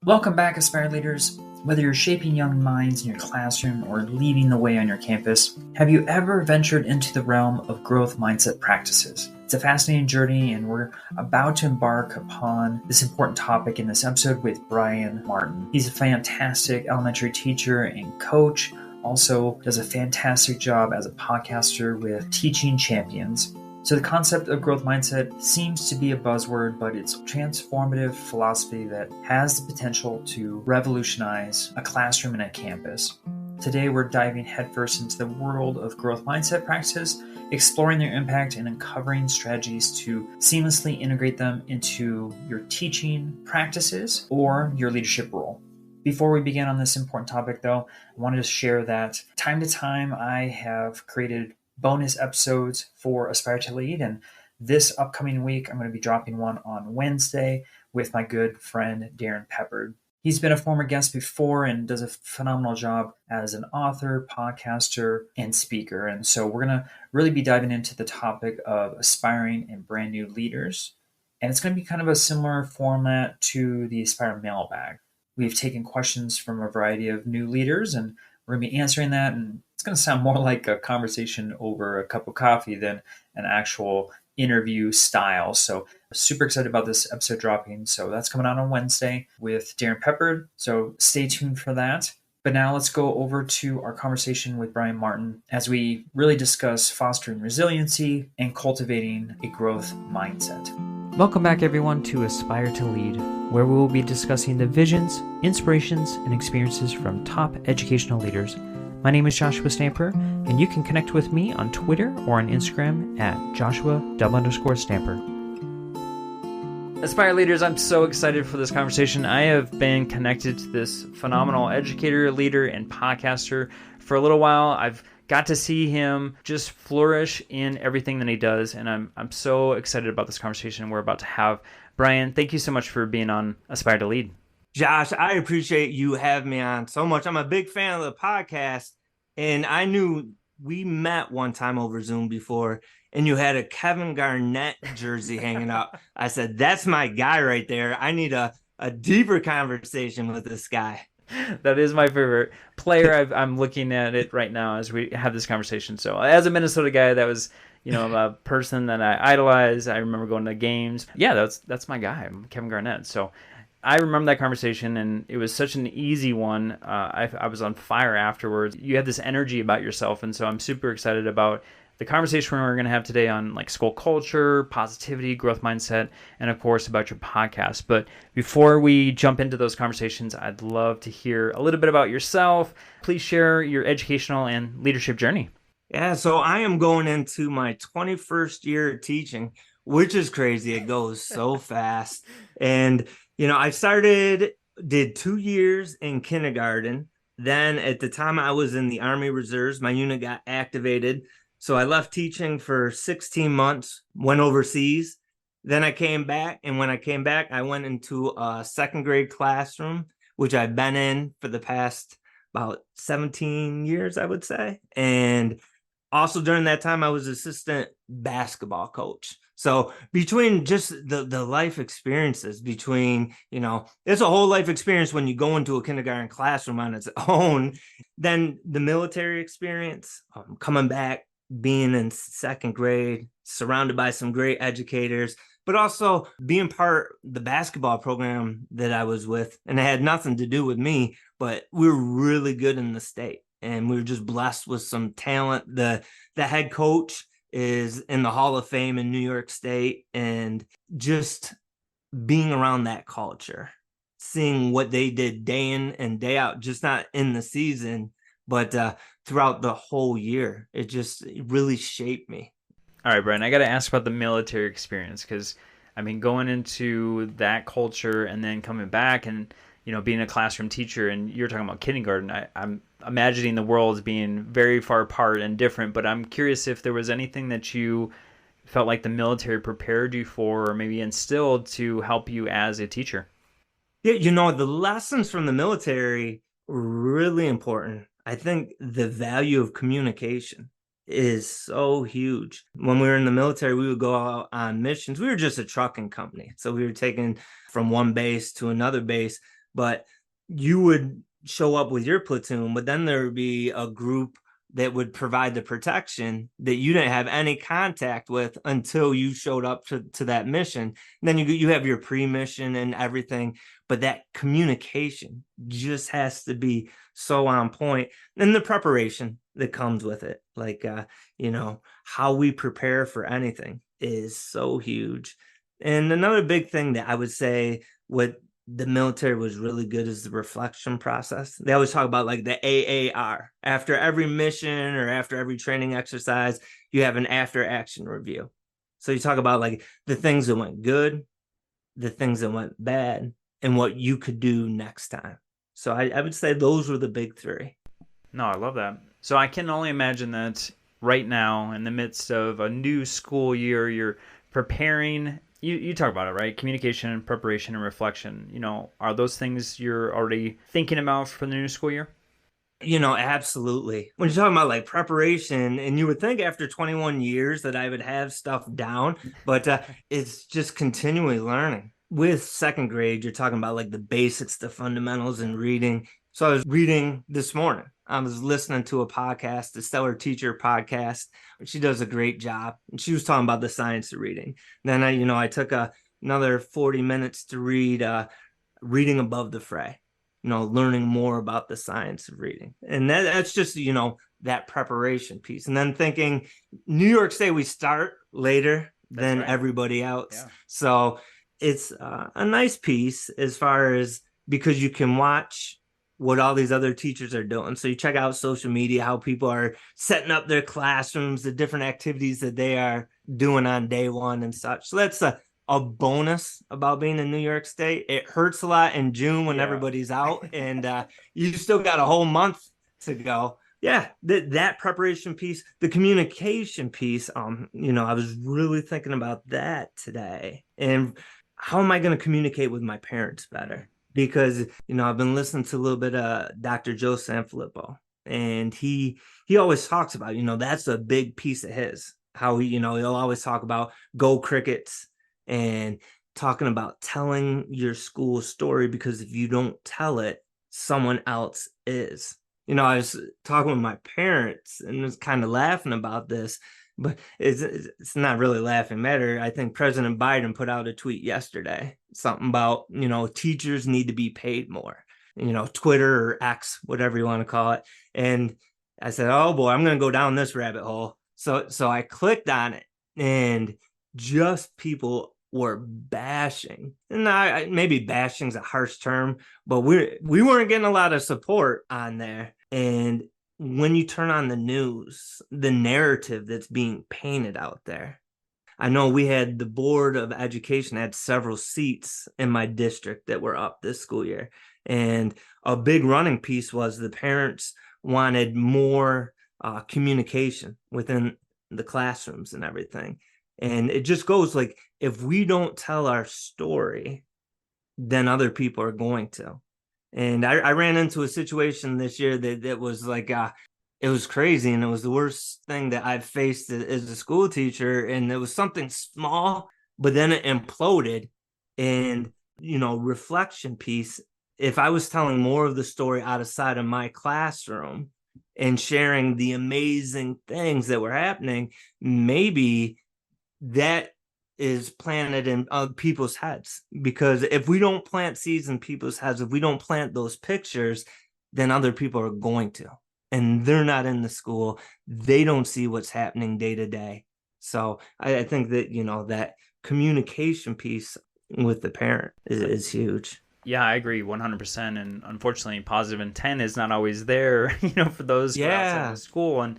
Welcome back, Aspire Leaders. Whether you're shaping young minds in your classroom or leading the way on your campus, have you ever ventured into the realm of growth mindset practices? It's a fascinating journey, and we're about to embark upon this important topic in this episode with Brian Martin. He's a fantastic elementary teacher and coach, also does a fantastic job as a podcaster with Teaching Champions. So the concept of growth mindset seems to be a buzzword, but it's a transformative philosophy that has the potential to revolutionize a classroom and a campus. Today, we're diving headfirst into the world of growth mindset practices, exploring their impact and uncovering strategies to seamlessly integrate them into your teaching practices or your leadership role. Before we begin on this important topic, though, I wanted to share that time to time I have created bonus episodes for Aspire to Lead, and this upcoming week I'm going to be dropping one on Wednesday with my good friend Darren Peppard. He's been a former guest before and does a phenomenal job as an author, podcaster, and speaker. And so we're going to really be diving into the topic of aspiring and brand new leaders. And it's going to be kind of a similar format to the Aspire mailbag. We've taken questions from a variety of new leaders, and we're going to be answering that, and it's going to sound more like a conversation over a cup of coffee than an actual interview style. So super excited about this episode dropping. So that's coming out on Wednesday with Darren Peppard. So stay tuned for that. But now let's go over to our conversation with Brian Martin as we really discuss fostering resiliency and cultivating a growth mindset. Welcome back, everyone, to Aspire to Lead, where we will be discussing the visions, inspirations, and experiences from top educational leaders. My name is Joshua Stamper, and you can connect with me on Twitter or on Instagram at Joshua_Stamper. Aspire Leaders, I'm so excited for this conversation. I have been connected to this phenomenal educator, leader, and podcaster for a little while. I've got to see him just flourish in everything that he does, and I'm so excited about this conversation we're about to have. Brian, thank you so much for being on Aspire to Lead. Josh, I appreciate you having me on so much. I'm a big fan of the podcast, and I knew we met one time over Zoom before, and you had a Kevin Garnett jersey hanging up. I said, that's my guy right there. I need a deeper conversation with this guy. That is my favorite player. I'm looking at it right now as we have this conversation. So as a Minnesota guy, that was, a person that I idolize. I remember going to games. Yeah, that's my guy, Kevin Garnett. So I remember that conversation, and it was such an easy one. I was on fire afterwards. You had this energy about yourself, and so I'm super excited about the conversation we're going to have today on like school culture, positivity, growth mindset, and of course about your podcast. But before we jump into those conversations, I'd love to hear a little bit about yourself. Please share your educational and leadership journey. Yeah, so I am going into my 21st year of teaching, which is crazy. It goes so fast. And, I did 2 years in kindergarten. Then at the time I was in the Army Reserves, my unit got activated. So I left teaching for 16 months, went overseas. Then I came back. And when I came back, I went into a second grade classroom, which I've been in for the past about 17 years, I would say. And also during that time, I was assistant basketball coach. So between just the life experiences, it's a whole life experience when you go into a kindergarten classroom on its own. Then the military experience, coming back, being in second grade, surrounded by some great educators, but also being part of the basketball program that I was with. And it had nothing to do with me, but we were really good in the state. And we were just blessed with some talent. The head coach is in the Hall of Fame in New York State, and just being around that culture, seeing what they did day in and day out, just not in the season, but throughout the whole year, it really shaped me. All right, Brian, I got to ask about the military experience, because going into that culture and then coming back and being a classroom teacher, and you're talking about kindergarten, I'm imagining the world as being very far apart and different, but I'm curious if there was anything that you felt like the military prepared you for or maybe instilled to help you as a teacher. Yeah, the lessons from the military were really important. I think the value of communication is so huge. When we were in the military, we would go out on missions. We were just a trucking company. So we were taken from one base to another base. but you would show up with your platoon, but then there would be a group that would provide the protection that you didn't have any contact with until you showed up to that mission. And then you have your pre-mission and everything, but that communication just has to be so on point. And the preparation that comes with it, like, how we prepare for anything is so huge. And another big thing that I would say what the military was really good is the reflection process. They always talk about like the AAR. After every mission or after every training exercise, you have an after action review. So you talk about like the things that went good, the things that went bad, and what you could do next time. So I would say those were the big three. No, I love that. So I can only imagine that right now, in the midst of a new school year, you're preparing. You talk about it, right? Communication, preparation, and reflection. Are those things you're already thinking about for the new school year? Absolutely. When you're talking about like preparation, and you would think after 21 years that I would have stuff down, but it's just continually learning. With second grade, you're talking about like the basics, the fundamentals in reading. So I was reading this morning. I was listening to a podcast, the Stellar Teacher podcast. She does a great job. And she was talking about the science of reading. Then I took another 40 minutes to read Reading Above the Fray, learning more about the science of reading. And that's just, that preparation piece. And then thinking New York State, we start later than everybody else. Yeah. So it's a nice piece as far as, because you can watch what all these other teachers are doing. So you check out social media, how people are setting up their classrooms, the different activities that they are doing on day one and such. So that's a bonus about being in New York State. It hurts a lot in June when everybody's out, and you still got a whole month to go. Yeah, that preparation piece, the communication piece, I was really thinking about that today. And how am I going to communicate with my parents better? Because, I've been listening to a little bit of Dr. Joe Sanfilippo, and he always talks about, that's a big piece of his, how he'll always talk about go Crickets and talking about telling your school story, because if you don't tell it, someone else is. I was talking with my parents and was kind of laughing about this, but it's not really laughing matter. I think President Biden put out a tweet yesterday, something about, teachers need to be paid more, Twitter or X, whatever you want to call it. And I said, oh boy, I'm going to go down this rabbit hole. So I clicked on it, and just people were bashing. And maybe bashing is a harsh term, but we weren't getting a lot of support on there. And when you turn on the news, the narrative that's being painted out there. I know we had the Board of Education had several seats in my district that were up this school year. And a big running piece was the parents wanted more communication within the classrooms and everything. And it just goes like, if we don't tell our story, then other people are going to. And I ran into a situation this year that was like, it was crazy. And it was the worst thing that I've faced as a school teacher. And it was something small, but then it imploded. And, reflection piece, if I was telling more of the story outside of my classroom and sharing the amazing things that were happening, maybe that is planted in people's heads. Because if we don't plant seeds in people's heads, if we don't plant those pictures, then other people are going to. And they're not in the school. They don't see what's happening day to day. So I think that, that communication piece with the parent is huge. Yeah, I agree 100%. And unfortunately, positive intent is not always there, for those who are outside of school. And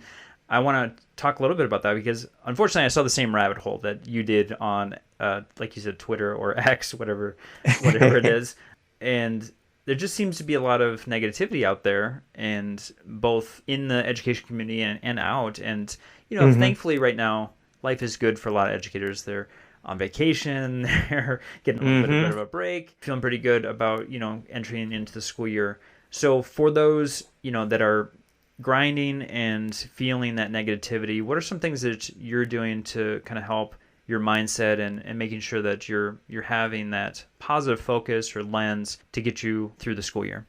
I want to talk a little bit about that, because unfortunately I saw the same rabbit hole that you did on, like you said, Twitter or X, whatever it is. And there just seems to be a lot of negativity out there, and both in the education community and out. And, thankfully right now, life is good for a lot of educators. They're on vacation, they're getting a little bit of a break, feeling pretty good about, entering into the school year. So for those, that are grinding and feeling that negativity, what are some things that you're doing to kind of help your mindset and making sure that you're having that positive focus or lens to get you through the school year?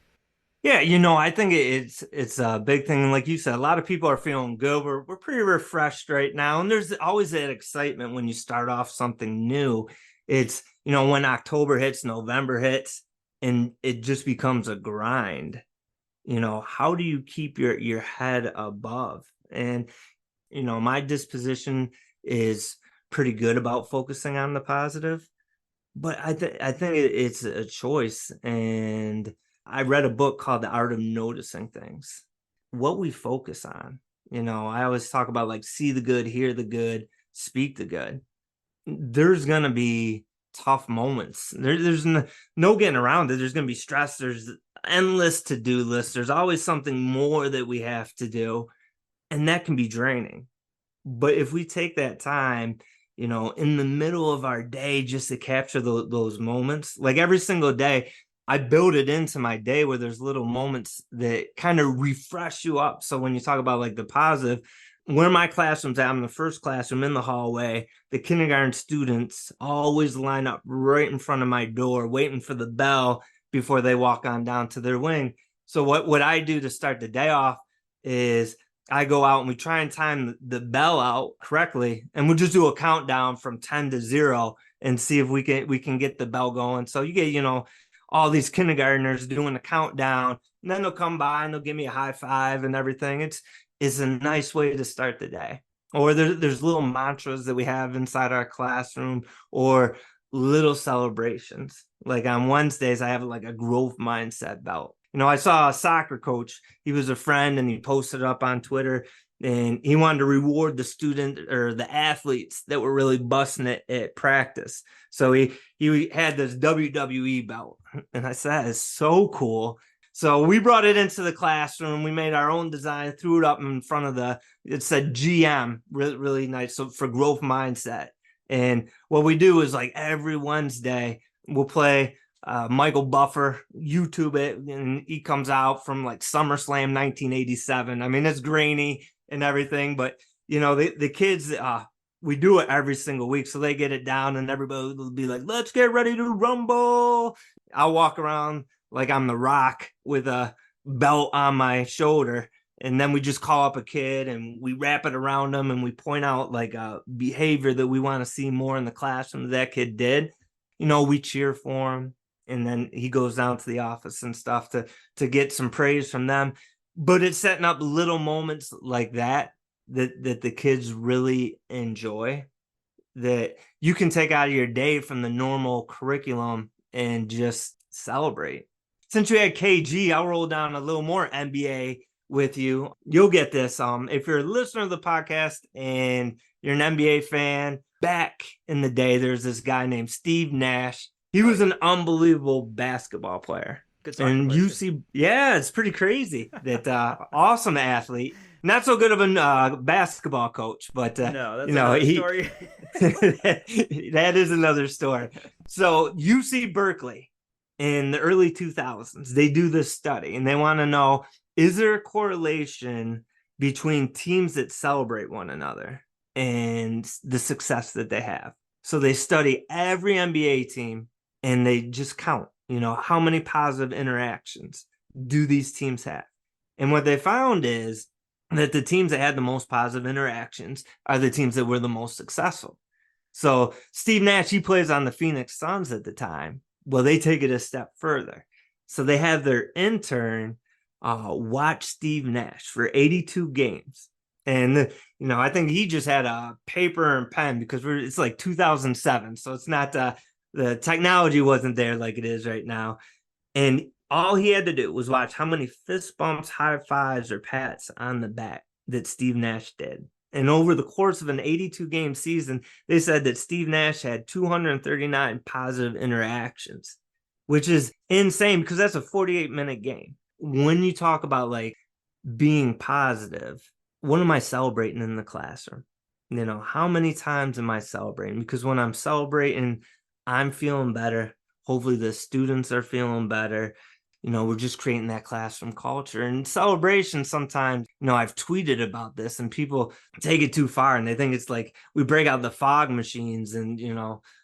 Yeah, I think it's a big thing. Like you said, a lot of people are feeling good. We're pretty refreshed right now, and there's always that excitement when you start off something new. It's when October hits, November hits, and it just becomes a grind. How do you keep your head above? And my disposition is pretty good about focusing on the positive, but I think it's a choice. And I read a book called The Art of Noticing Things. What we focus on. I always talk about like see the good, hear the good, speak the good. There's gonna be tough moments. There's no getting around it. There's gonna be stress. There's endless to-do lists. There's always something more that we have to do, and that can be draining. But if we take that time, in the middle of our day just to capture those moments, like every single day, I build it into my day where there's little moments that kind of refresh you up. So when you talk about like the positive, where my classroom's at, I'm the first classroom in the hallway. The kindergarten students always line up right in front of my door, waiting for the bell before they walk on down to their wing. So what I do to start the day off is I go out and we try and time the bell out correctly, and we'll just do a countdown from 10 to 0 and see if we can get the bell going. So you get, all these kindergartners doing the countdown, and then they'll come by and they'll give me a high five and everything. It's a nice way to start the day. Or there's little mantras that we have inside our classroom, or little celebrations. Like on Wednesdays, I have like a growth mindset belt. I saw a soccer coach. He was a friend and he posted up on Twitter, and he wanted to reward the student or the athletes that were really busting it at practice. So he had this WWE belt, and I said, that is so cool. So we brought it into the classroom. We made our own design, threw it up in front of it said GM, really, really nice. So for growth mindset. And what we do is like every Wednesday, we'll play Michael Buffer, YouTube it, and he comes out from like SummerSlam 1987. I mean, it's grainy and everything, but the kids, we do it every single week, so they get it down, and everybody will be like, let's get ready to rumble. I'll walk around like I'm the Rock with a belt on my shoulder, and then we just call up a kid and we wrap it around them, and we point out like a behavior that we want to see more in the classroom that kid did. We cheer for him, and then he goes down to the office and stuff to get some praise from them. But it's setting up little moments like that the kids really enjoy, that you can take out of your day from the normal curriculum and just celebrate. Since you had KG, I'll roll down a little more NBA with you. You'll get this. If you're a listener of the podcast and you're an NBA fan, back in the day, there's this guy named Steve Nash. He was an unbelievable basketball player. Good and UC, yeah, it's pretty crazy. That awesome athlete. Not so good of a basketball coach, but no, that's another story. That is another story. So UC Berkeley in the early 2000s, they do this study, and they want to know, is there a correlation between teams that celebrate one another and the success that they have? So they study every NBA team, and they just count, how many positive interactions do these teams have? And what they found is that the teams that had the most positive interactions are the teams that were the most successful. So Steve Nash, he plays on the Phoenix Suns at the time. Well, they take it a step further. So they have their intern watch Steve Nash for 82 games. And, I think he just had a paper and pen, because it's like 2007. So it's not the technology wasn't there like it is right now. And all he had to do was watch how many fist bumps, high fives, or pats on the back that Steve Nash did. And over the course of an 82-game season, they said that Steve Nash had 239 positive interactions, which is insane because that's a 48-minute game. When you talk about like being positive, what am I celebrating in the classroom? How many times am I celebrating? Because when I'm celebrating, I'm feeling better. Hopefully the students are feeling better. we're just creating that classroom culture. And celebration, sometimes, I've tweeted about this and people take it too far and they think it's like we break out the fog machines and,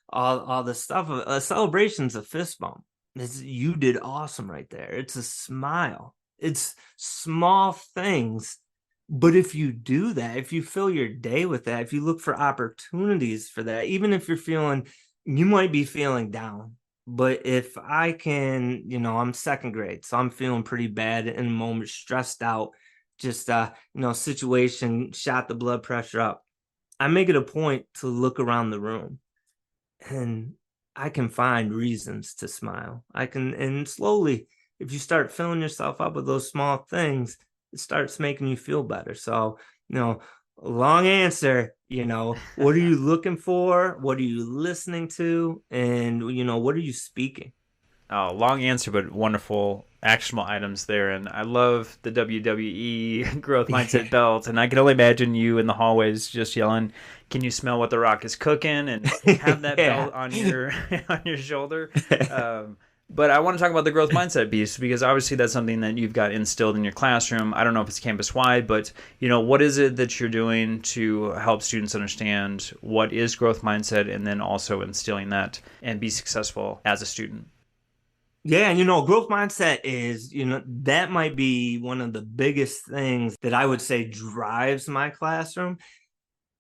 all this stuff. A celebration's a fist bump. You did awesome right there. It's a smile. It's small things. But if you do that, if you fill your day with that, if you look for opportunities for that, even if you might be feeling down, but if I can, I'm second grade, so I'm feeling pretty bad in a moment, stressed out, just, situation shot the blood pressure up. I make it a point to look around the room and I can find reasons to smile. And slowly, if you start filling yourself up with those small things, it starts making you feel better. So, long answer, what are you looking for? What are you listening to? And, what are you speaking? Oh, long answer, but wonderful actionable items there. And I love the WWE growth mindset belt. And I can only imagine you in the hallways just yelling, "Can you smell what the Rock is cooking?" And have that belt on your on your shoulder. But I want to talk about the growth mindset piece because obviously that's something that you've got instilled in your classroom. I don't know if it's campus wide, but what is it that you're doing to help students understand what is growth mindset and then also instilling that and be successful as a student? Yeah, and growth mindset is, that might be one of the biggest things that I would say drives my classroom.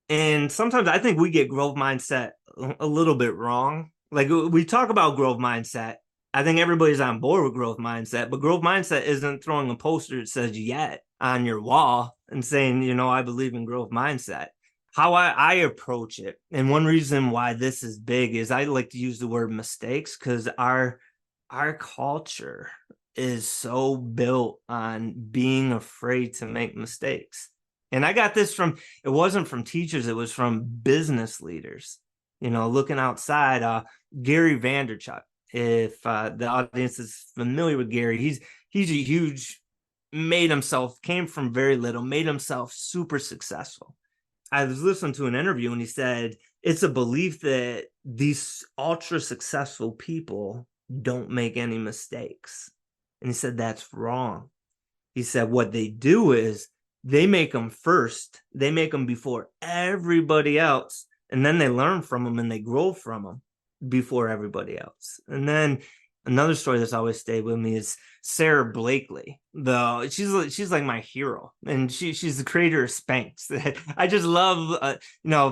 And sometimes I think we get growth mindset a little bit wrong. Like we talk about growth mindset. I think everybody's on board with growth mindset, but growth mindset isn't throwing a poster that says yet on your wall and saying, I believe in growth mindset. How I approach it, and one reason why this is big is I like to use the word mistakes because our culture is so built on being afraid to make mistakes. And I got this it wasn't from teachers, it was from business leaders, looking outside. Gary Vaynerchuk, if the audience is familiar with Gary, he's a huge, came from very little, made himself super successful. I was listening to an interview and he said, it's a belief that these ultra successful people don't make any mistakes. And he said, that's wrong. He said, what they do is they make them first. They make them before everybody else. And then they learn from them and they grow from them before everybody else. And then another story that's always stayed with me is Sarah Blakely. She's like my hero, and she's the creator of Spanx. I just love,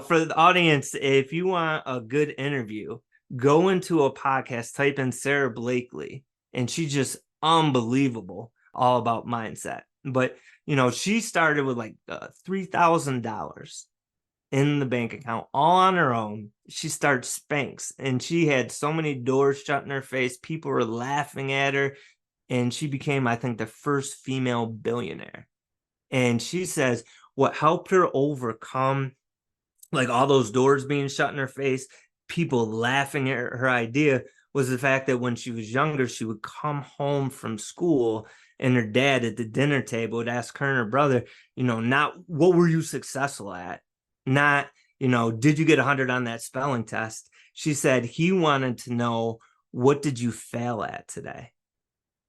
for the audience, if you want a good interview, go into a podcast, type in Sarah Blakely, and she's just unbelievable, all about mindset. But, she started with like $3,000 in the bank account, all on her own. She started Spanx, and she had so many doors shut in her face. People were laughing at her, and she became, I think, the first female billionaire. And she says what helped her overcome like all those doors being shut in her face, people laughing at her idea, was the fact that when she was younger, she would come home from school and her dad at the dinner table would ask her and her brother, not what were you successful at? Not, did you get 100 on that spelling test? She said he wanted to know, what did you fail at today?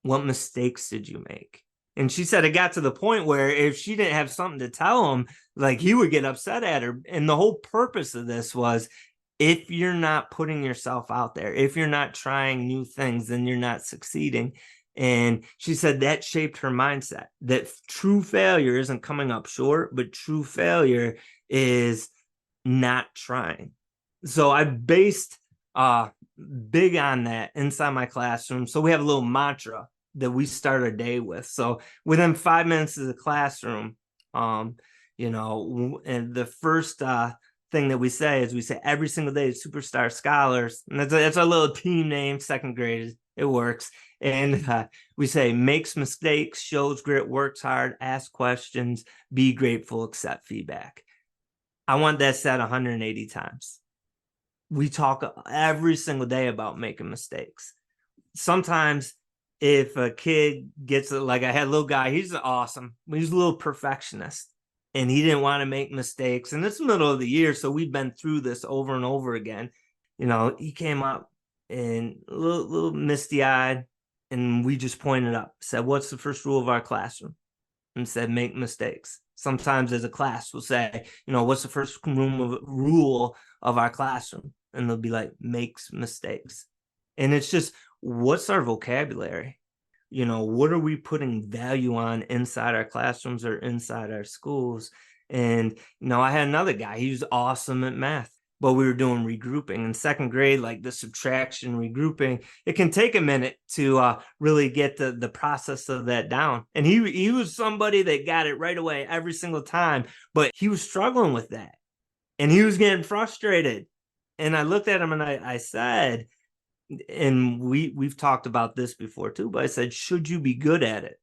What mistakes did you make? And she said it got to the point where if she didn't have something to tell him, like he would get upset at her. And the whole purpose of this was, if you're not putting yourself out there, if you're not trying new things, then you're not succeeding. And she said that shaped her mindset, that true failure isn't coming up short, but true failure is not trying. So I based big on that inside my classroom. So we have a little mantra that we start our day with. So within 5 minutes of the classroom, and the first thing that we say every single day, superstar scholars, and that's our little team name, second grade, it works. And we say, makes mistakes, shows grit, works hard, asks questions, be grateful, accept feedback. I want that said 180 times. We talk every single day about making mistakes. Sometimes if a kid gets, like I had a little guy, he's awesome. He's a little perfectionist and he didn't want to make mistakes. And it's the middle of the year, so we've been through this over and over again. He came up and a little misty-eyed, and we just pointed up, said, what's the first rule of our classroom? And said, make mistakes. Sometimes as a class, we'll say, what's the first rule of our classroom? And they'll be like, makes mistakes. And it's just, what's our vocabulary? What are we putting value on inside our classrooms or inside our schools? And, I had another guy, he was awesome at math, but we were doing regrouping in second grade, like the subtraction regrouping. It can take a minute to really get the process of that down. And he was somebody that got it right away every single time, but he was struggling with that and he was getting frustrated. And I looked at him and I said, and we've talked about this before too, but I said, should you be good at it?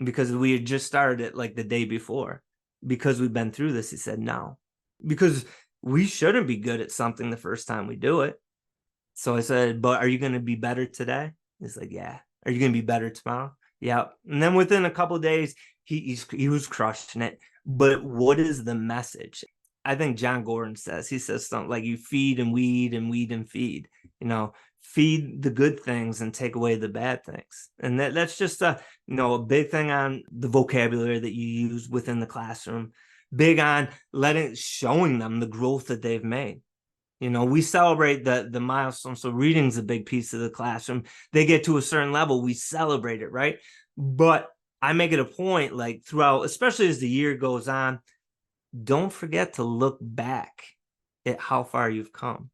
Because we had just started it like the day before. Because we've been through this, he said, no. Because we shouldn't be good at something the first time we do it. So I said, but are you going to be better today? He's like, yeah. Are you going to be better tomorrow? Yeah. And then within a couple of days, he was crushing it. But what is the message? I think John Gordon says something like, you feed and weed and weed and feed, feed the good things and take away the bad things. And that's just a big thing on the vocabulary that you use within the classroom, big on showing them the growth that they've made. We celebrate the milestones. So reading's a big piece of the classroom. They get to a certain level, we celebrate it, right? But I make it a point, like throughout, especially as the year goes on, don't forget to look back at how far you've come.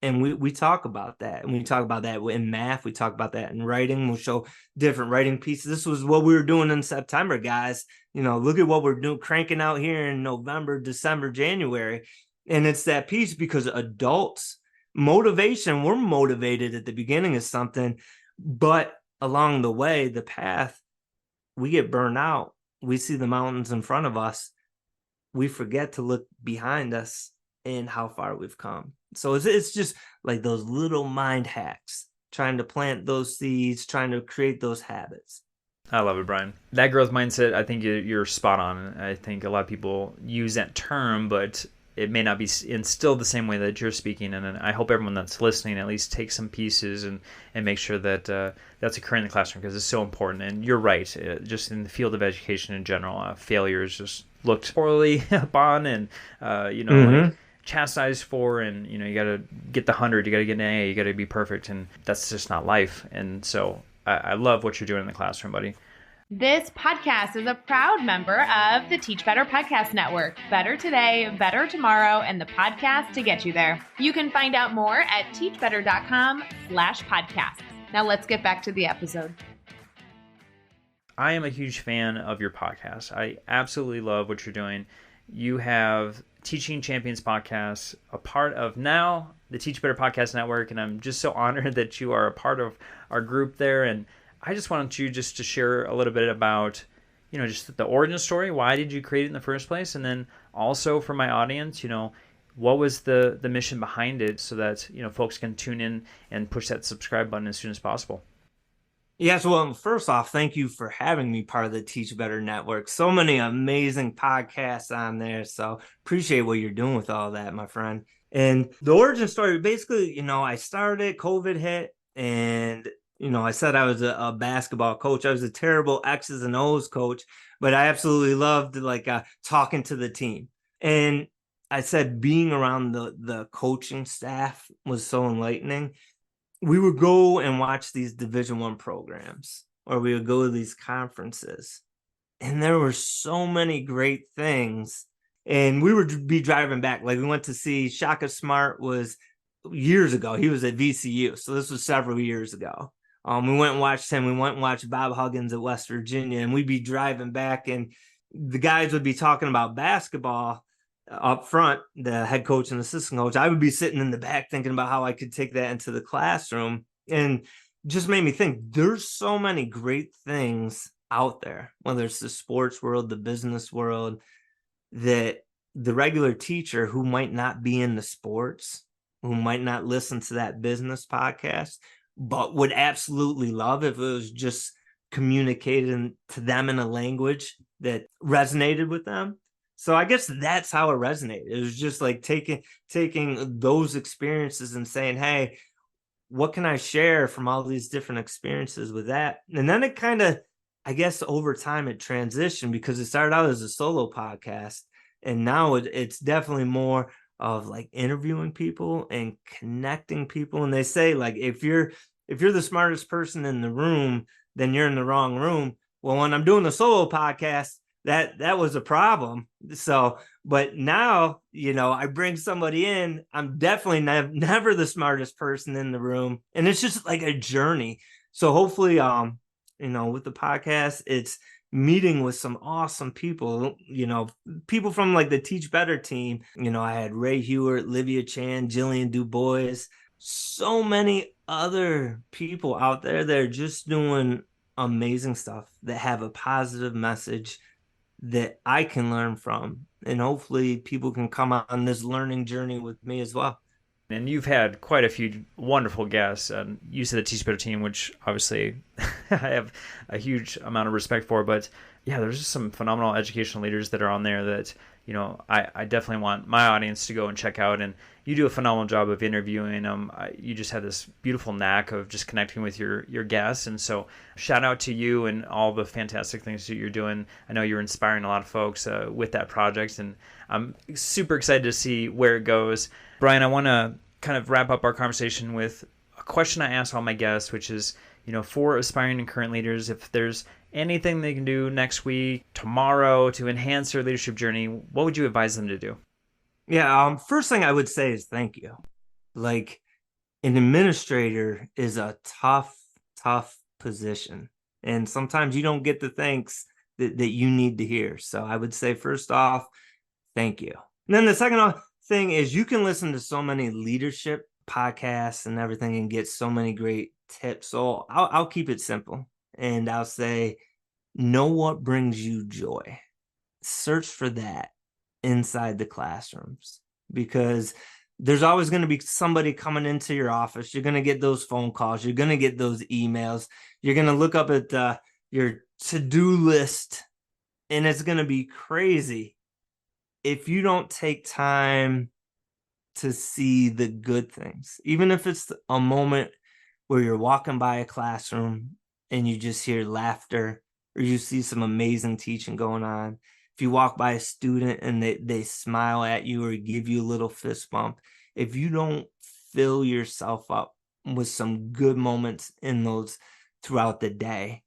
And we talk about that. And we talk about that in math. We talk about that in writing. We'll show different writing pieces. This was what we were doing in September, guys. Look at what we're doing, cranking out here in November, December, January. And it's that piece because adults, motivation, we're motivated at the beginning of something, but along the way, the path, we get burned out. We see the mountains in front of us. We forget to look behind us and how far we've come. So it's just like those little mind hacks, trying to plant those seeds, trying to create those habits. I love it, Brian. That growth mindset, I think you're spot on. I think a lot of people use that term, but it may not be instilled the same way that you're speaking. And I hope everyone that's listening at least takes some pieces and make sure that that's occurring in the classroom, because it's so important. And you're right, just in the field of education in general, failures just looked poorly upon and, like chastised for, and, you got to get the 100, you got to get an A, you got to be perfect. And that's just not life. And so I love what you're doing in the classroom, buddy. This podcast is a proud member of the Teach Better Podcast Network. Better today, better tomorrow, and the podcast to get you there. You can find out more at teachbetter.com/podcasts. Now let's get back to the episode. I am a huge fan of your podcast. I absolutely love what you're doing. You have Teaching Champions podcast, a part of now the Teach Better Podcast Network, and I'm just so honored that you are a part of our group there. And I just wanted you just to share a little bit about, just the origin story. Why did you create it in the first place? And then also for my audience, what was the mission behind it, so that, folks can tune in and push that subscribe button as soon as possible. Yes, well, first off, thank you for having me part of the Teach Better Network. So many amazing podcasts on there. So appreciate what you're doing with all that, my friend. And the origin story, basically, I started, COVID hit, and I said I was a basketball coach. I was a terrible X's and O's coach, but I absolutely loved talking to the team. And I said being around the coaching staff was so enlightening. We would go and watch these Division I programs, or we would go to these conferences, and there were so many great things. And we would be driving back. Like, we went to see Shaka Smart was years ago. He was at VCU. So this was several years ago. We went and watched him. We went and watched Bob Huggins at West Virginia, and we'd be driving back, and the guys would be talking about basketball up front, the head coach and assistant coach. I would be sitting in the back thinking about how I could take that into the classroom, and just made me think there's so many great things out there, whether it's the sports world, the business world, that the regular teacher who might not be in the sports, who might not listen to that business podcast, but would absolutely love if it was just communicated to them in a language that resonated with them. So I guess that's how it resonated. It was just like taking those experiences and saying, hey, what can I share from all these different experiences with that? And then it kind of, I guess over time it transitioned, because it started out as a solo podcast, and now it's definitely more of like interviewing people and connecting people. And they say, like, if you're the smartest person in the room, then you're in the wrong room. Well, when I'm doing the solo podcast, that was a problem. So, but now, I bring somebody in, I'm definitely never the smartest person in the room. And it's just like a journey. So hopefully, with the podcast, it's meeting with some awesome people, people from like the Teach Better team. I had Ray Hewart, Livia Chan, Jillian Dubois, so many other people out there that are just doing amazing stuff, that have a positive message that I can learn from. And hopefully people can come on this learning journey with me as well. And you've had quite a few wonderful guests. You said the Teach Better team, which obviously I have a huge amount of respect for. But yeah, there's just some phenomenal educational leaders that are on there that, I definitely want my audience to go and check out. And you do a phenomenal job of interviewing them. You just have this beautiful knack of just connecting with your guests. And so shout out to you and all the fantastic things that you're doing. I know you're inspiring a lot of folks with that project, and I'm super excited to see where it goes. Brian, I want to kind of wrap up our conversation with a question I ask all my guests, which is, for aspiring and current leaders, if there's anything they can do next week, tomorrow, to enhance their leadership journey, what would you advise them to do? Yeah, first thing I would say is thank you. Like, an administrator is a tough position. And sometimes you don't get the thanks that you need to hear. So I would say, first off, thank you. And then the second thing is, you can listen to so many leadership podcasts and everything and get so many great tips. So I'll keep it simple, and I'll say, know what brings you joy. Search for that inside the classrooms, because there's always going to be somebody coming into your office. You're going to get those phone calls. You're going to get those emails. You're going to look up at your to-do list, and it's going to be crazy if you don't take time to see the good things. Even if it's a moment where you're walking by a classroom and you just hear laughter, or you see some amazing teaching going on. If you walk by a student and they smile at you or give you a little fist bump, if you don't fill yourself up with some good moments in those throughout the day,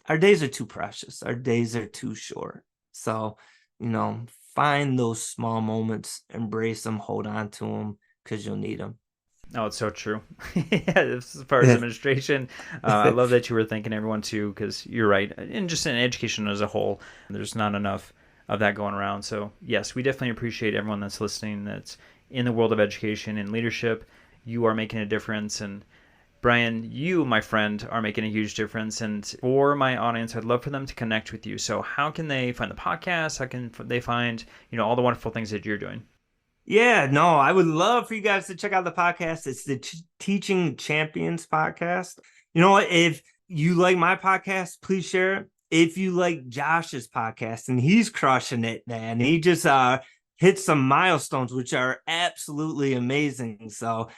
our days are too precious. Our days are too short. So, find those small moments, embrace them, hold on to them, because you'll need them. Oh, it's so true. As far as administration, I love that you were thanking everyone too, because you're right. And just in education as a whole, there's not enough of that going around. So yes, we definitely appreciate everyone that's listening, that's in the world of education and leadership. You are making a difference. And Brian, you, my friend, are making a huge difference. And for my audience, I'd love for them to connect with you. So how can they find the podcast? How can they find, all the wonderful things that you're doing? Yeah, no, I would love for you guys to check out the podcast. It's the Teaching Champions podcast. If you like my podcast, please share it. If you like Josh's podcast, and he's crushing it, man, he just hit some milestones, which are absolutely amazing. So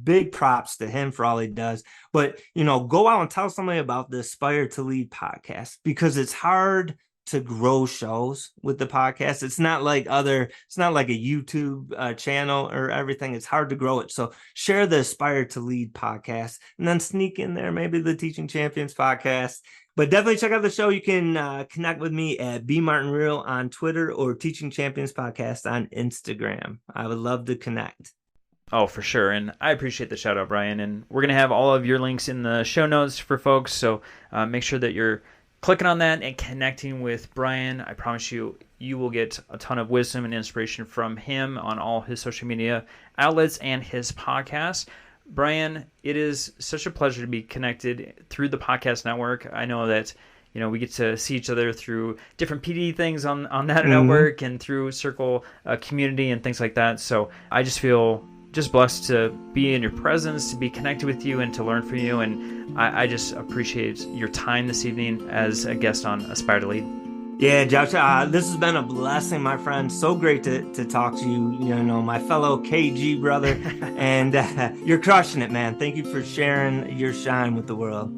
big props to him for all he does. But, go out and tell somebody about the Aspire to Lead podcast, because it's hard to grow shows with the podcast. It's not like a YouTube channel or everything. It's hard to grow it. So share the Aspire to Lead podcast, and then sneak in there maybe the Teaching Champions podcast. But definitely check out the show. You can connect with me at bmartinreal on Twitter, or Teaching Champions podcast on Instagram. I would love to connect. Oh, for sure. And I appreciate the shout out, Brian. And we're going to have all of your links in the show notes for folks. So make sure that you're clicking on that and connecting with Brian. I promise you will get a ton of wisdom and inspiration from him on all his social media outlets and his podcast. Brian, it is such a pleasure to be connected through the podcast network. I know that we get to see each other through different PD things on that network, and through Circle community and things like that. So I just feel blessed to be in your presence, to be connected with you, and to learn from you. And I just appreciate your time this evening as a guest on Aspire to Lead. Yeah, Josh, this has been a blessing, my friend. So great to talk to you, my fellow KG brother. And you're crushing it, man. Thank you for sharing your shine with the world.